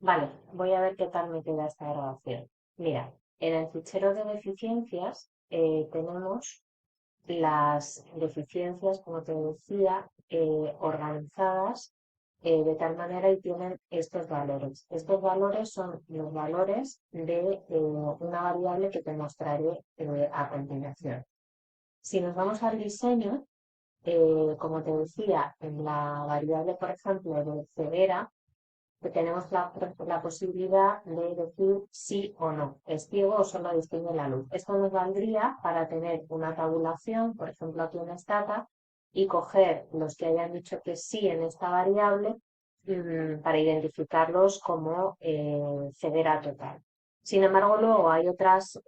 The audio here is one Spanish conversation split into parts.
Vale, voy a ver qué tal me queda esta grabación. Mira, en el fichero de deficiencias tenemos las deficiencias, como te decía, organizadas de tal manera y tienen estos valores. Estos valores son los valores de una variable que te mostraré a continuación. Si nos vamos al diseño, como te decía, en la variable, por ejemplo, de Cedera, que tenemos la posibilidad de decir sí o no, es ciego o solo distingue la luz. Esto nos valdría para tener una tabulación, por ejemplo aquí en Stata, y coger los que hayan dicho que sí en esta variable para identificarlos como cedera total. Sin embargo, luego hay otras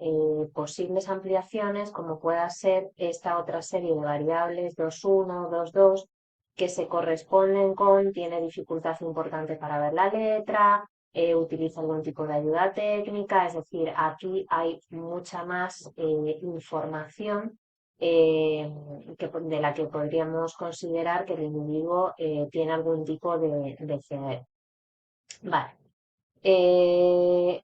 posibles ampliaciones, como pueda ser esta otra serie de variables 2.1, 2.2, que se corresponden con tiene dificultad importante para ver la letra, utiliza algún tipo de ayuda técnica, es decir, aquí hay mucha más información de la que podríamos considerar que el individuo tiene algún tipo de CDR. Vale.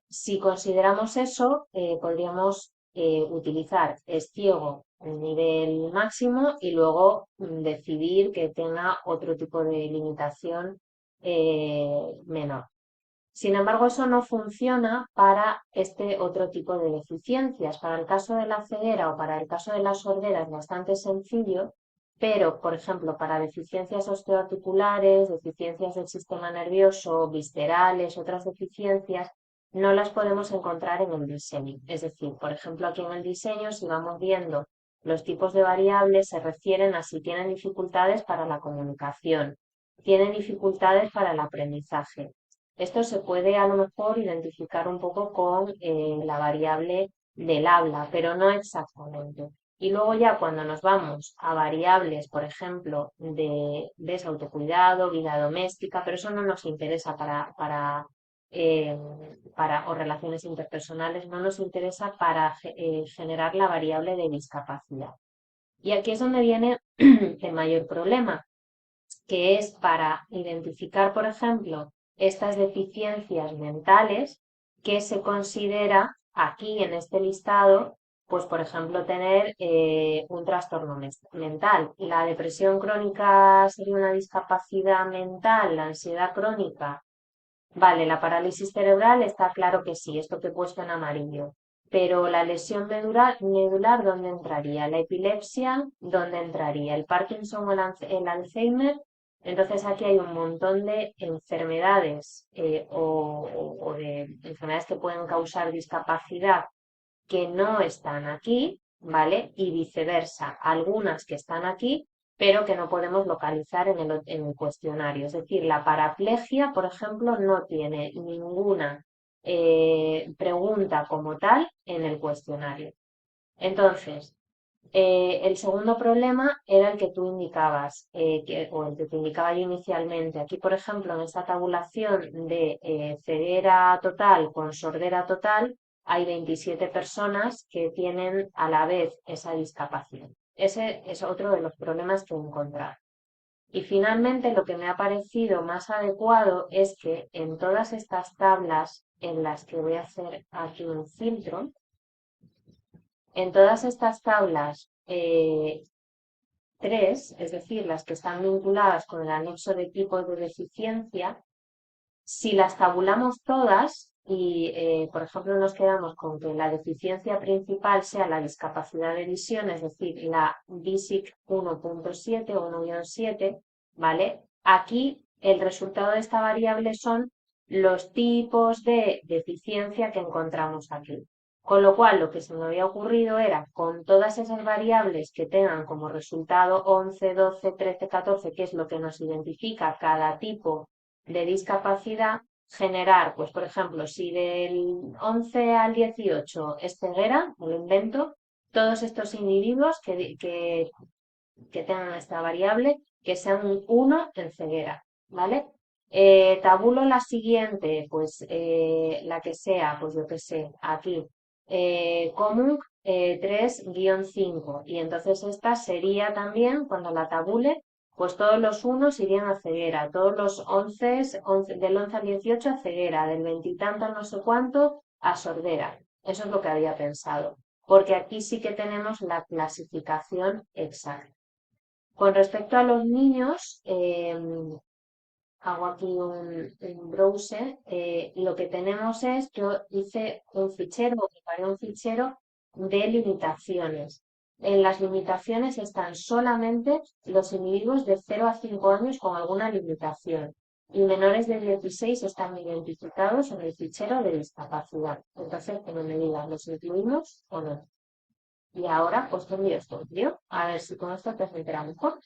Si consideramos eso, podríamos utilizar es ciego en nivel máximo y luego decidir que tenga otro tipo de limitación menor. Sin embargo, eso no funciona para este otro tipo de deficiencias. Para el caso de la ceguera o para el caso de la sordera es bastante sencillo, pero, por ejemplo, para deficiencias osteoarticulares, deficiencias del sistema nervioso, viscerales, otras deficiencias, no las podemos encontrar en el diseño. Es decir, por ejemplo, aquí en el diseño, si vamos viendo los tipos de variables, se refieren a si tienen dificultades para la comunicación, tienen dificultades para el aprendizaje. Esto se puede a lo mejor identificar un poco con la variable del habla, pero no exactamente. Y luego ya cuando nos vamos a variables, por ejemplo, de autocuidado, vida doméstica, pero eso no nos interesa eh, o relaciones interpersonales, no nos interesa para generar la variable de discapacidad. Y aquí es donde viene el mayor problema, que es para identificar, por ejemplo, estas deficiencias mentales que se considera aquí en este listado, pues por ejemplo, tener un trastorno mental. La depresión crónica sería una discapacidad mental, la ansiedad crónica. Vale, la parálisis cerebral está claro que sí, esto que he puesto en amarillo. Pero la lesión medular, ¿dónde entraría? La epilepsia, ¿dónde entraría? El Parkinson o el Alzheimer. Entonces aquí hay un montón de enfermedades o de enfermedades que pueden causar discapacidad que no están aquí, ¿vale? Y viceversa, algunas que están aquí, pero que no podemos localizar en el cuestionario. Es decir, la paraplegia, por ejemplo, no tiene ninguna pregunta como tal en el cuestionario. Entonces, el segundo problema era el que tú indicabas, o el que te indicaba yo inicialmente. Aquí, por ejemplo, en esta tabulación de ceguera total con sordera total, hay 27 personas que tienen a la vez esa discapacidad. Ese es otro de los problemas que he encontrado. Y finalmente, lo que me ha parecido más adecuado es que en todas estas tablas en las que voy a hacer aquí un filtro, en todas estas tablas 3, es decir, las que están vinculadas con el anexo de tipos de deficiencia, si las tabulamos todas y, por ejemplo, nos quedamos con que la deficiencia principal sea la discapacidad de visión, es decir, la DISIC 1.7 o 1-7, ¿vale? Aquí el resultado de esta variable son los tipos de deficiencia que encontramos aquí. Con lo cual, lo que se me había ocurrido era, con todas esas variables que tengan como resultado 11, 12, 13, 14, que es lo que nos identifica cada tipo de discapacidad, generar, pues por ejemplo, si del 11 al 18 es ceguera, me lo invento, todos estos individuos que tengan esta variable, que sean un 1 en ceguera, ¿vale? Tabulo la siguiente, pues la que sea, pues yo que sé, aquí, común 3-5, y entonces esta sería también, cuando la tabule, Pues todos los unos irían a ceguera, todos los 11, del 11 al 18 a ceguera, del veintitanto al no sé cuánto a sordera. Eso es lo que había pensado, porque aquí sí que tenemos la clasificación exacta. Con respecto a los niños, hago aquí un browser, lo que tenemos es, yo hice un fichero, o preparé un fichero de limitaciones. En las limitaciones están solamente los individuos de 0 a 5 años con alguna limitación y menores de 16 están identificados en el fichero de discapacidad. Entonces, que no me digan, ¿los incluimos o no? Y ahora, pues te envío esto, tío, a ver si con esto te enteras mejor.